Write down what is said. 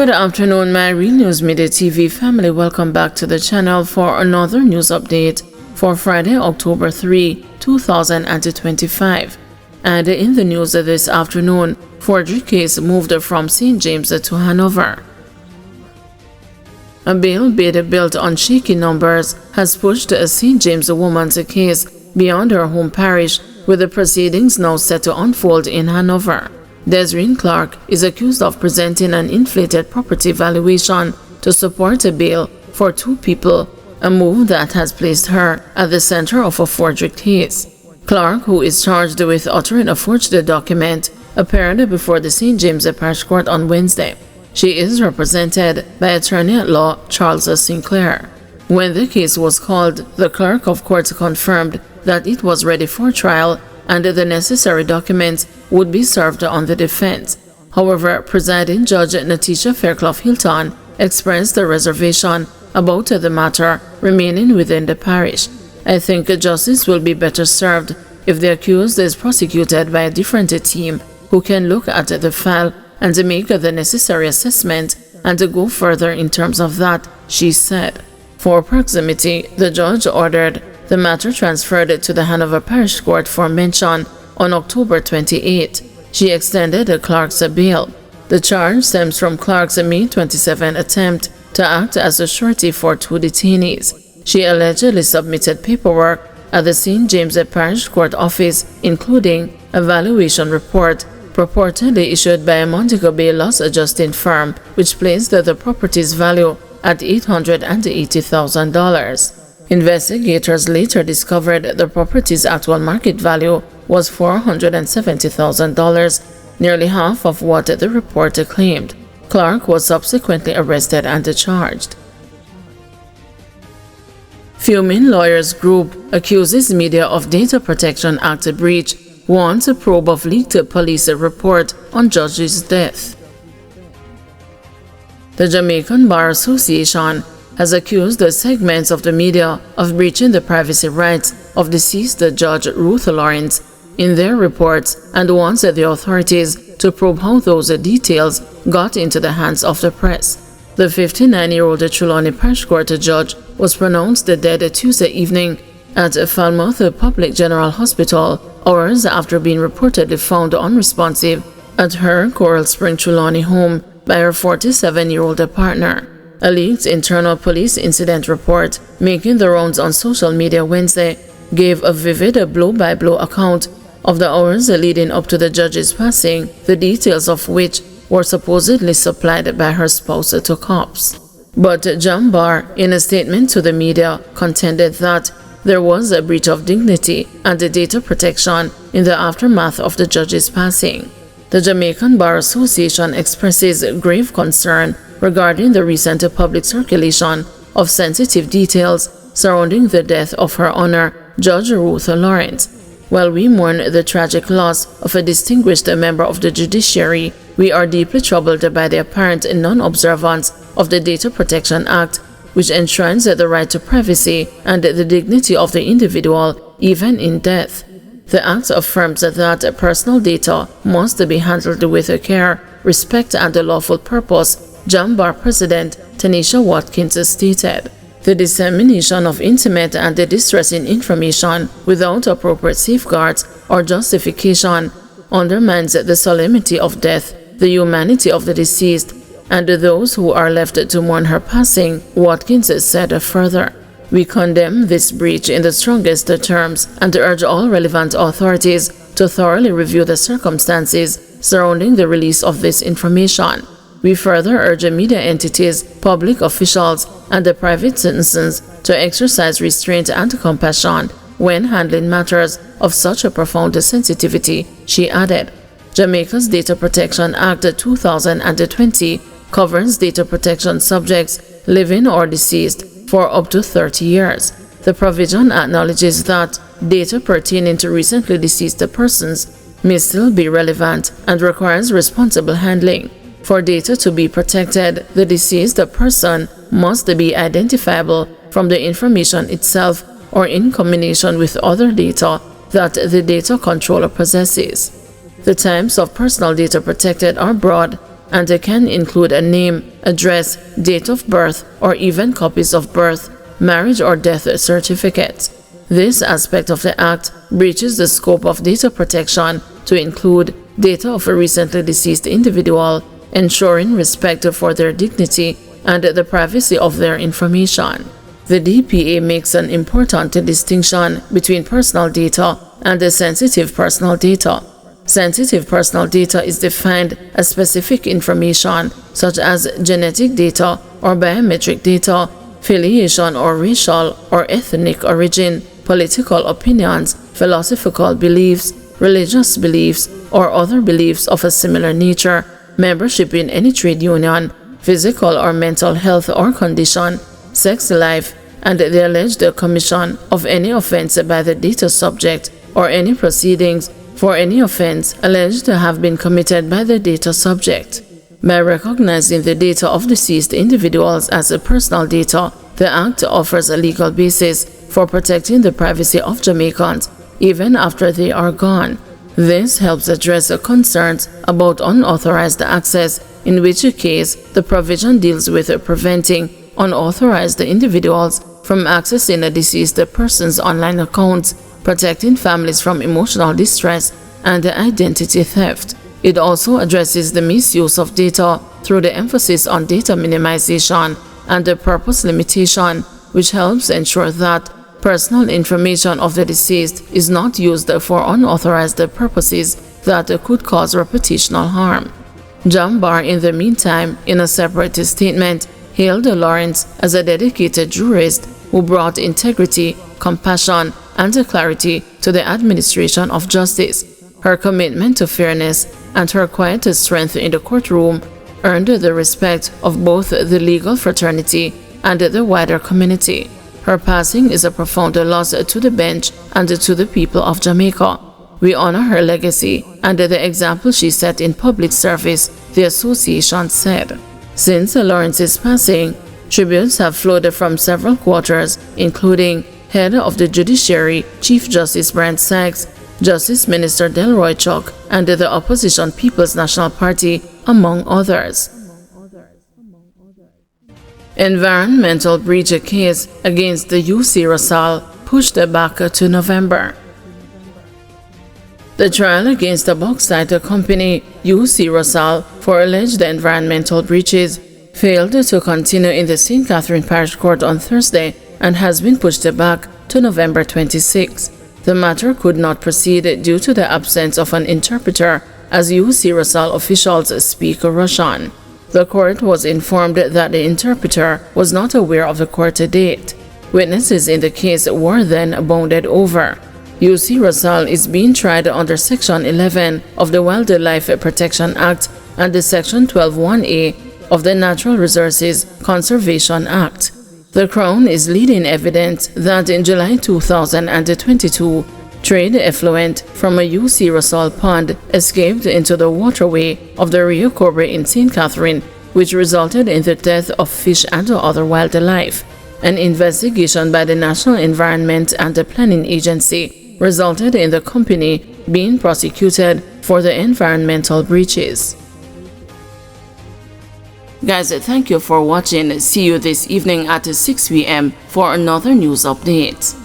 Good afternoon, my Real News Media TV family. Welcome back to the channel for another news update for Friday, October 3, 2025. And in the news this afternoon, forgery case moved from St. James to Hanover. A bail bid built on shaky numbers has pushed a St. James woman's case beyond her home parish, with the proceedings now set to unfold in Hanover. Desiree Clark is accused of presenting an inflated property valuation to support a bail for two people, a move that has placed her at the center of a forgery case. Clark, who is charged with uttering a forged document, appeared before the St. James Parish Court on Wednesday. She is represented by attorney-at-law Charles Sinclair. When the case was called, the clerk of court confirmed that it was ready for trial and the necessary documents would be served on the defense. However, presiding Judge Natisha Fairclough-Hilton expressed a reservation about the matter remaining within the parish. "I think justice will be better served if the accused is prosecuted by a different team who can look at the file and make the necessary assessment and go further in terms of that," she said. For proximity, the judge ordered the matter transferred to the Hanover Parish Court for mention on October 28. She extended Clark's bail. The charge stems from Clark's May 27 attempt to act as a surety for two detainees. She allegedly submitted paperwork at the St. James Parish Court office, including a valuation report purportedly issued by a Montego Bay loss adjusting firm, which placed the property's value at $880,000. Investigators later discovered the property's actual market value was $470,000, nearly half of what the report claimed. Clark was subsequently arrested and charged. Fuming Lawyers Group accuses media of Data Protection Act breach, wants a probe of leaked police report on judge's death. The Jamaican Bar Association has accused the segments of the media of breaching the privacy rights of deceased Judge Rusal in their reports and wants the authorities to probe how those details got into the hands of the press. The 59-year-old Trelawney Parish Court judge was pronounced dead Tuesday evening at Falmouth Public General Hospital, hours after being reportedly found unresponsive at her Coral Spring Trelawney home by her 47-year-old partner. A leaked internal police incident report making the rounds on social media Wednesday gave a vivid blow-by-blow account of the hours leading up to the judge's passing, the details of which were supposedly supplied by her spouse to cops. But Jambar, in a statement to the media, contended that there was a breach of dignity and data protection in the aftermath of the judge's passing. The Jamaican Bar Association expresses grave concern regarding the recent public circulation of sensitive details surrounding the death of Her Honor Judge Rusal Lawrence. While we mourn the tragic loss of a distinguished member of the judiciary, we are deeply troubled by the apparent non-observance of the Data Protection Act, which enshrines the right to privacy and the dignity of the individual, even in death. The Act affirms that personal data must be handled with care, respect, and a lawful purpose, Jambar President Tanisha Watkins stated. The dissemination of intimate and distressing information without appropriate safeguards or justification undermines the solemnity of death, the humanity of the deceased, and those who are left to mourn her passing, Watkins said further. "We condemn this breach in the strongest terms and urge all relevant authorities to thoroughly review the circumstances surrounding the release of this information. We further urge media entities, public officials, and the private citizens to exercise restraint and compassion when handling matters of such a profound sensitivity," she added. Jamaica's Data Protection Act 2020 covers data protection subjects, living or deceased, for up to 30 years. The provision acknowledges that data pertaining to recently deceased persons may still be relevant and requires responsible handling. For data to be protected, the deceased person must be identifiable from the information itself or in combination with other data that the data controller possesses. The types of personal data protected are broad, and can include a name, address, date of birth, or even copies of birth, marriage, or death certificates. This aspect of the Act breaches the scope of data protection to include data of a recently deceased individual, ensuring respect for their dignity and the privacy of their information. The DPA makes an important distinction between personal data and sensitive personal data. Sensitive personal data is defined as specific information such as genetic data or biometric data, filiation or racial or ethnic origin, political opinions, philosophical beliefs, religious beliefs, or other beliefs of a similar nature, membership in any trade union, physical or mental health or condition, sex life, and the alleged commission of any offense by the data subject or any proceedings for any offense alleged to have been committed by the data subject. By recognizing the data of deceased individuals as a personal data, the Act offers a legal basis for protecting the privacy of Jamaicans even after they are gone. This helps address concerns about unauthorized access, in which case the provision deals with preventing unauthorized individuals from accessing a deceased person's online accounts, protecting families from emotional distress and identity theft. It also addresses the misuse of data through the emphasis on data minimization and the purpose limitation, which helps ensure that personal information of the deceased is not used for unauthorized purposes that could cause reputational harm. Jambar, in the meantime, in a separate statement, hailed Lawrence as a dedicated jurist who brought integrity, compassion, and clarity to the administration of justice. Her commitment to fairness and her quiet strength in the courtroom earned the respect of both the legal fraternity and the wider community. Her passing is a profound loss to the bench and to the people of Jamaica. We honor her legacy and the example she set in public service, the association said. Since Lawrence's passing, tributes have flowed from several quarters, including Head of the Judiciary, Chief Justice Brent Sykes, Justice Minister Delroy Chuck, and the opposition People's National Party, among others. Environmental breach case against the UC Rusal pushed back to November. The trial against the bauxite company UC Rusal for alleged environmental breaches failed to continue in the St. Catherine Parish Court on Thursday and has been pushed back to November 26. The matter could not proceed due to the absence of an interpreter as UC Rusal officials speak Russian. The court was informed that the interpreter was not aware of the court date. Witnesses in the case were then bounded over. UC Rusal is being tried under Section 11 of the Wildlife Protection Act and the Section 12(1)(a) of the Natural Resources Conservation Act. The Crown is leading evidence that in July 2022, trade effluent from a UC Rusal pond escaped into the waterway of the Rio Cobre in St. Catherine, which resulted in the death of fish and other wildlife. An investigation by the National Environment and Planning Agency resulted in the company being prosecuted for the environmental breaches. Guys, thank you for watching. See you this evening at 6 p.m. for another news update.